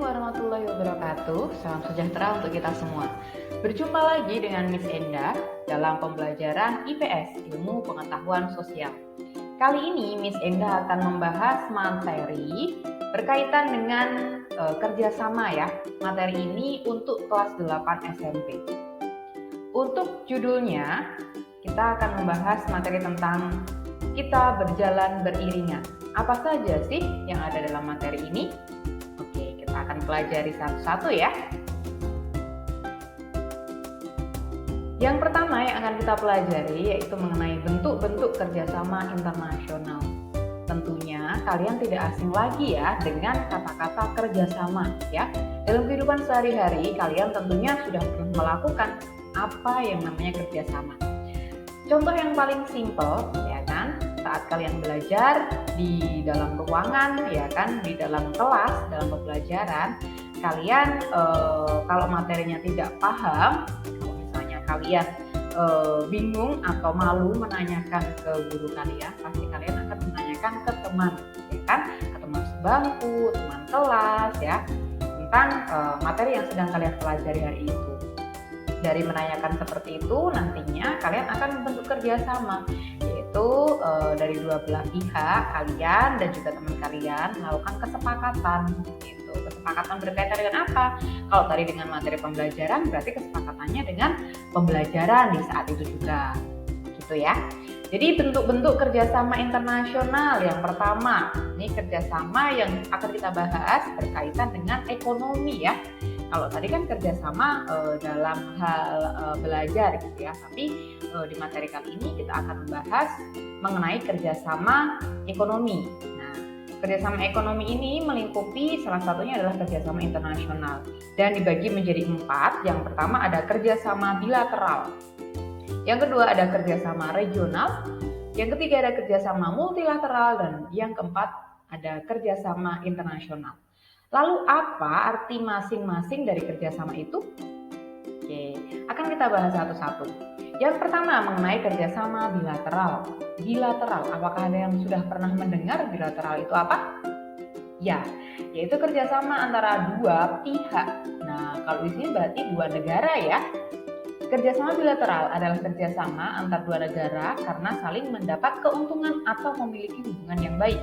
warahmatullahi wabarakatuh. Salam sejahtera untuk kita semua. Berjumpa lagi dengan Miss Enda dalam pembelajaran IPS, Ilmu Pengetahuan Sosial. Kali ini Miss Enda akan membahas materi berkaitan dengan kerjasama ya. Materi ini untuk kelas 8 SMP. Untuk judulnya, kita akan membahas materi tentang kita berjalan beriringan. Apa saja sih yang ada dalam materi ini? Oke, kita akan pelajari satu-satu ya. Yang pertama yang akan kita pelajari yaitu mengenai bentuk-bentuk kerjasama internasional. Tentunya kalian tidak asing lagi ya dengan kata-kata kerjasama ya. Dalam kehidupan sehari-hari kalian tentunya sudah pernah melakukan apa yang namanya kerjasama. Contoh yang paling simpel ya kan, saat kalian belajar di dalam ruangan ya kan, di dalam kelas, dalam pembelajaran, kalian kalau materinya tidak paham, kalau misalnya kalian bingung atau malu menanyakan ke guru kalian, pasti kalian akan menanyakan ke teman ya kan, ke teman sebangku, teman kelas ya, tentang materi yang sedang kalian pelajari hari itu. Dari menanyakan seperti itu, nantinya kalian akan membentuk kerjasama, yaitu dari dua belah pihak, kalian dan juga teman kalian melakukan kesepakatan. Gitu. Kesepakatan berkaitan dengan apa? Kalau tadi dengan materi pembelajaran, berarti kesepakatannya dengan pembelajaran di saat itu juga, gitu ya. Jadi bentuk-bentuk kerjasama internasional yang pertama, ini kerjasama yang akan kita bahas berkaitan dengan ekonomi ya. Kalau tadi kan kerjasama dalam hal belajar gitu ya, tapi di materi kali ini kita akan membahas mengenai kerjasama ekonomi. Nah, kerjasama ekonomi ini melingkupi salah satunya adalah kerjasama internasional dan dibagi menjadi 4. Yang pertama ada kerjasama bilateral, yang kedua ada kerjasama regional, yang ketiga ada kerjasama multilateral, dan yang keempat ada kerjasama internasional. Lalu apa arti masing-masing dari kerjasama itu? Oke, akan kita bahas satu-satu. Yang pertama mengenai kerjasama bilateral. Bilateral, apakah ada yang sudah pernah mendengar bilateral itu apa? Ya, yaitu kerjasama antara dua pihak. Nah, kalau di sini berarti dua negara ya. Kerjasama bilateral adalah kerjasama antar dua negara karena saling mendapat keuntungan atau memiliki hubungan yang baik.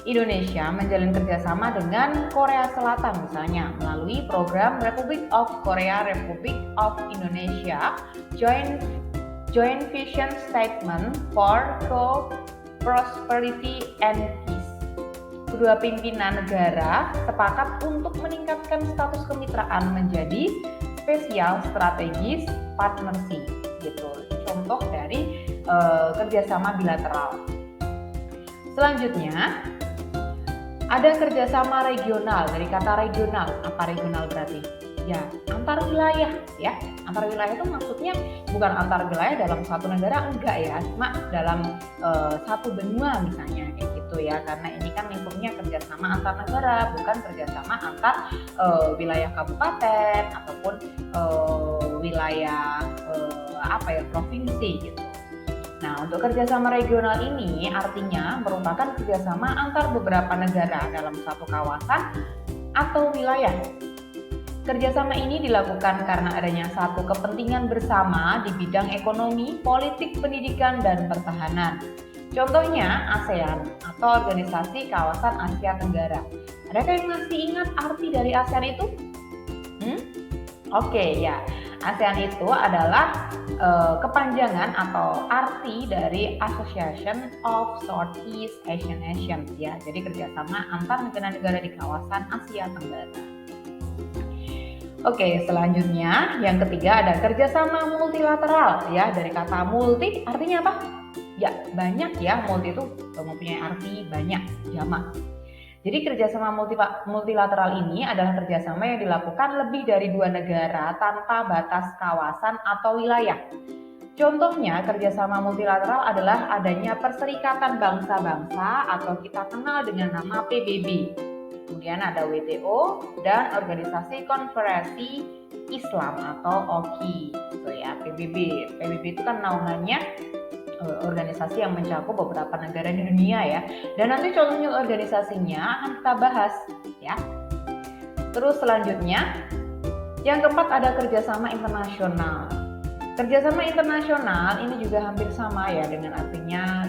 Indonesia menjalin kerjasama dengan Korea Selatan misalnya melalui program Republic of Korea Republic of Indonesia Joint Vision Statement for Co-Prosperity and Peace. Kedua pimpinan negara sepakat untuk meningkatkan status kemitraan menjadi Special Strategic Partnership gitu. Contoh dari kerjasama bilateral. Selanjutnya ada kerjasama regional. Dari kata regional, apa regional berarti? Ya, antar wilayah ya. Antar wilayah itu maksudnya bukan antar wilayah dalam satu negara, enggak ya. Cuma dalam satu benua misalnya kayak gitu ya. Karena ini kan lingkupnya kerjasama antar negara, bukan kerjasama antar wilayah kabupaten ataupun wilayah provinsi gitu. Nah, untuk kerjasama regional ini artinya merupakan kerjasama antar beberapa negara dalam satu kawasan atau wilayah. Kerjasama ini dilakukan karena adanya satu kepentingan bersama di bidang ekonomi, politik, pendidikan, dan pertahanan. Contohnya ASEAN atau Organisasi Kawasan Asia Tenggara. Adakah yang masih ingat arti dari ASEAN itu? Oke, ya. ASEAN itu adalah kepanjangan atau arti dari Association of Southeast Asian Nations ya. Jadi kerjasama antar negara-negara di kawasan Asia Tenggara. Oke, selanjutnya yang ketiga ada kerjasama multilateral ya. Dari kata multi artinya apa? Ya, banyak ya. Multi itu mempunyai arti banyak, jamak. Jadi kerjasama multilateral ini adalah kerjasama yang dilakukan lebih dari dua negara tanpa batas kawasan atau wilayah. Contohnya kerjasama multilateral adalah adanya Perserikatan Bangsa-Bangsa atau kita kenal dengan nama PBB. Kemudian ada WTO dan Organisasi Konferensi Islam atau OKI. Itu ya, PBB. PBB itu kan naungannya organisasi yang mencakup beberapa negara di dunia ya. Dan nanti contohnya organisasinya akan kita bahas ya. Terus selanjutnya, yang keempat ada kerjasama internasional. Kerjasama internasional ini juga hampir sama ya dengan artinya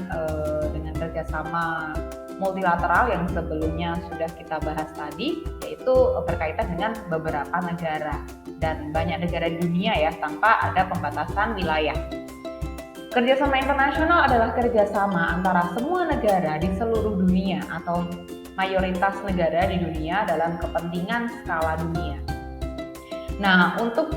dengan kerjasama multilateral yang sebelumnya sudah kita bahas tadi, yaitu berkaitan dengan beberapa negara dan banyak negara di dunia ya tanpa ada pembatasan wilayah. Kerjasama internasional adalah kerjasama antara semua negara di seluruh dunia atau mayoritas negara di dunia dalam kepentingan skala dunia. Nah, untuk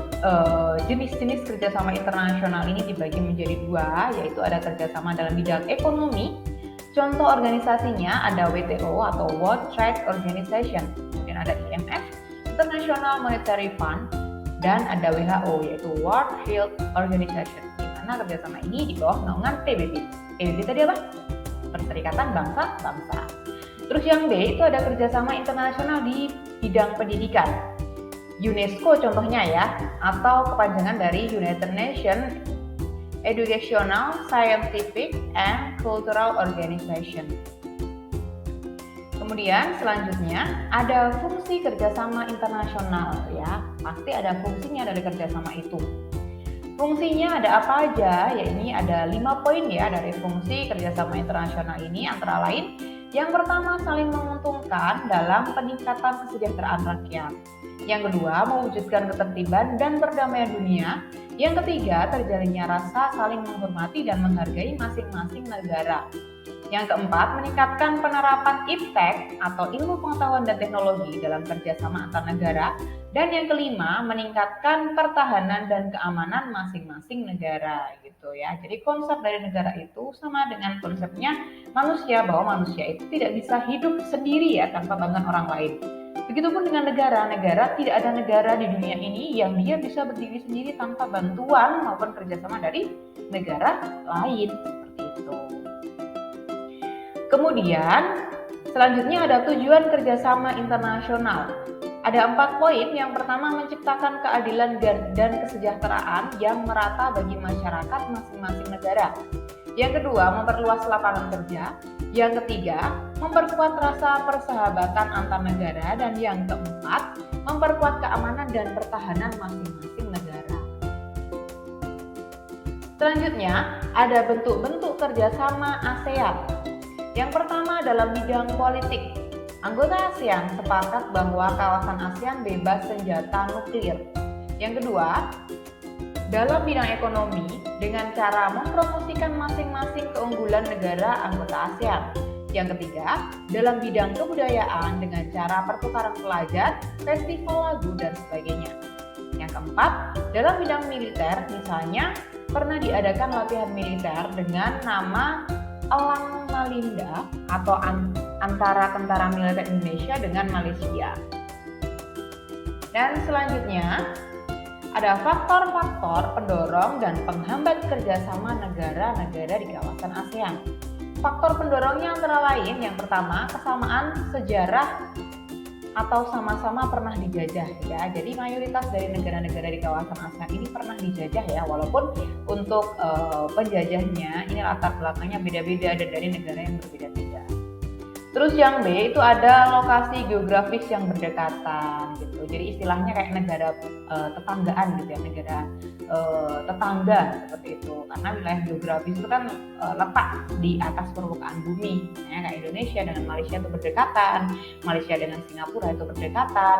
jenis-jenis kerjasama internasional ini dibagi menjadi dua, yaitu ada kerjasama dalam bidang ekonomi. Contoh organisasinya ada WTO atau World Trade Organization, kemudian ada IMF, International Monetary Fund, dan ada WHO yaitu World Health Organization. Di mana kerjasama ini di bawah naungan PBB. PBB tadi apa? Perserikatan Bangsa-Bangsa. Terus yang B itu ada kerjasama internasional di bidang pendidikan. UNESCO contohnya ya, atau kepanjangan dari United Nations Educational, Scientific, and Cultural Organization. Kemudian selanjutnya ada fungsi kerjasama internasional ya, pasti ada fungsinya dari kerjasama itu. Fungsinya ada apa aja? Ya ini ada 5 poin ya dari fungsi kerjasama internasional ini, antara lain yang pertama saling menguntungkan dalam peningkatan kesejahteraan rakyat. Yang kedua, mewujudkan ketertiban dan perdamaian dunia. Yang ketiga, terjalinnya rasa saling menghormati dan menghargai masing-masing negara. Yang keempat, meningkatkan penerapan iptek atau ilmu pengetahuan dan teknologi dalam kerjasama antar negara. Dan yang kelima, meningkatkan pertahanan dan keamanan masing-masing negara gitu ya. Jadi konsep dari negara itu sama dengan konsepnya manusia, bahwa manusia itu tidak bisa hidup sendiri ya tanpa bantuan orang lain. Begitupun dengan negara, tidak ada negara di dunia ini yang dia bisa berdiri sendiri tanpa bantuan maupun kerjasama dari negara lain, seperti itu. Kemudian, selanjutnya ada tujuan kerjasama internasional. Ada 4 poin. Yang pertama, menciptakan keadilan dan kesejahteraan yang merata bagi masyarakat masing-masing negara. Yang kedua, memperluas lapangan kerja. Yang ketiga, memperkuat rasa persahabatan antar negara. Dan yang keempat, memperkuat keamanan dan pertahanan masing-masing negara. Selanjutnya, ada bentuk-bentuk kerjasama ASEAN. Yang pertama, dalam bidang politik. Anggota ASEAN sepakat bahwa kawasan ASEAN bebas senjata nuklir. Yang kedua, dalam bidang ekonomi dengan cara mempromosikan masing-masing keunggulan negara anggota ASEAN. Yang ketiga, dalam bidang kebudayaan dengan cara pertukaran pelajar, festival lagu, dan sebagainya. Yang keempat, dalam bidang militer, misalnya pernah diadakan latihan militer dengan nama Elang Malinda atau antara tentara militer Indonesia dengan Malaysia. Dan selanjutnya, ada faktor-faktor pendorong dan penghambat kerjasama negara-negara di kawasan ASEAN. Faktor pendorongnya antara lain, yang pertama, kesamaan sejarah atau sama-sama pernah dijajah ya. Jadi mayoritas dari negara-negara di kawasan ASEAN ini pernah dijajah ya, walaupun untuk penjajahnya ini latar belakangnya beda-beda dan dari negara yang berbeda-beda. Terus yang B itu ada lokasi geografis yang berdekatan gitu. Jadi istilahnya kayak negara tetanggaan gitu ya, negara tetangga seperti itu. Karena wilayah geografis itu kan letak di atas permukaan bumi. Ya, kayak Indonesia dengan Malaysia itu berdekatan, Malaysia dengan Singapura itu berdekatan,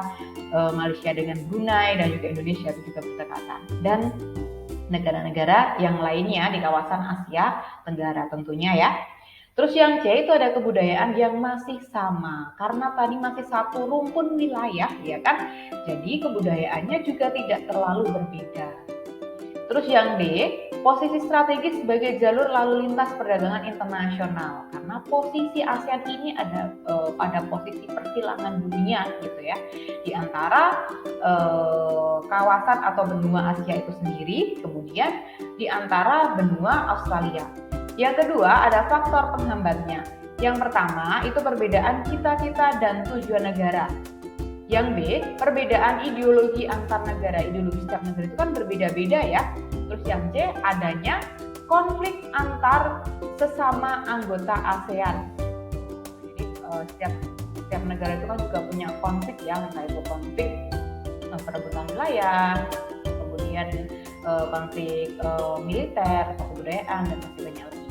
Malaysia dengan Brunei dan juga Indonesia itu juga berdekatan. Dan negara-negara yang lainnya di kawasan Asia Tenggara tentunya ya. Terus yang C itu ada kebudayaan yang masih sama, karena tadi masih satu rumpun wilayah ya kan, jadi kebudayaannya juga tidak terlalu berbeda. Terus yang D, posisi strategis sebagai jalur lalu lintas perdagangan internasional, karena posisi ASEAN ini ada pada posisi persilangan dunia gitu ya, di antara kawasan atau benua Asia itu sendiri, kemudian di antara benua Australia. Yang kedua ada faktor penghambatnya. Yang pertama itu perbedaan cita-cita dan tujuan negara. Yang B, perbedaan ideologi antar negara. Ideologi setiap negara itu kan berbeda-beda ya. Terus yang C, adanya konflik antar sesama anggota ASEAN. Jadi setiap setiap negara itu kan juga punya konflik ya, entah itu konflik perebutan wilayah, kemudian konflik militer atau kebudayaan dan masih banyak lagi.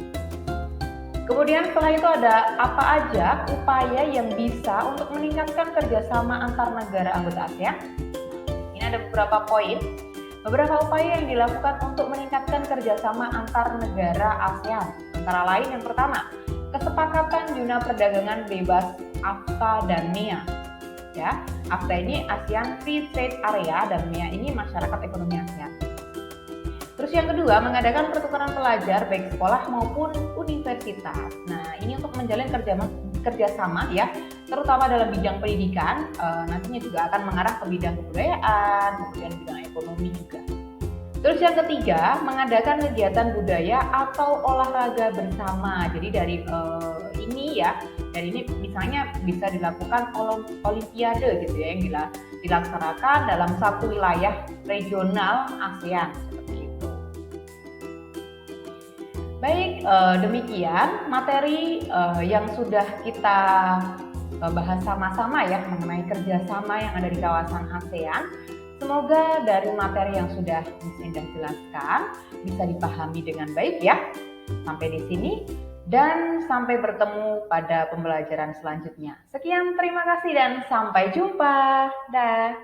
Kemudian setelah itu ada apa aja upaya yang bisa untuk meningkatkan kerjasama antar negara anggota ASEAN. Ini ada beberapa poin, beberapa upaya yang dilakukan untuk meningkatkan kerjasama antar negara ASEAN. Antara lain yang pertama, kesepakatan zona perdagangan bebas AFTA dan MEA. Ya, AFTA ini ASEAN Free Trade Area dan MEA ini Masyarakat Ekonomi ASEAN. Terus yang kedua, mengadakan pertukaran pelajar baik sekolah maupun universitas. Nah, ini untuk menjalin kerjasama ya, terutama dalam bidang pendidikan, nantinya juga akan mengarah ke bidang kebudayaan, kemudian bidang ekonomi juga. Terus yang ketiga, mengadakan kegiatan budaya atau olahraga bersama. Jadi dari ini misalnya bisa dilakukan olimpiade gitu ya, yang dilaksanakan dalam satu wilayah regional ASEAN. Baik, demikian materi yang sudah kita bahas sama-sama ya mengenai kerjasama yang ada di kawasan ASEAN. Semoga dari materi yang sudah Miss Endah jelaskan bisa dipahami dengan baik ya. Sampai di sini dan sampai bertemu pada pembelajaran selanjutnya. Sekian, terima kasih dan sampai jumpa. Dah.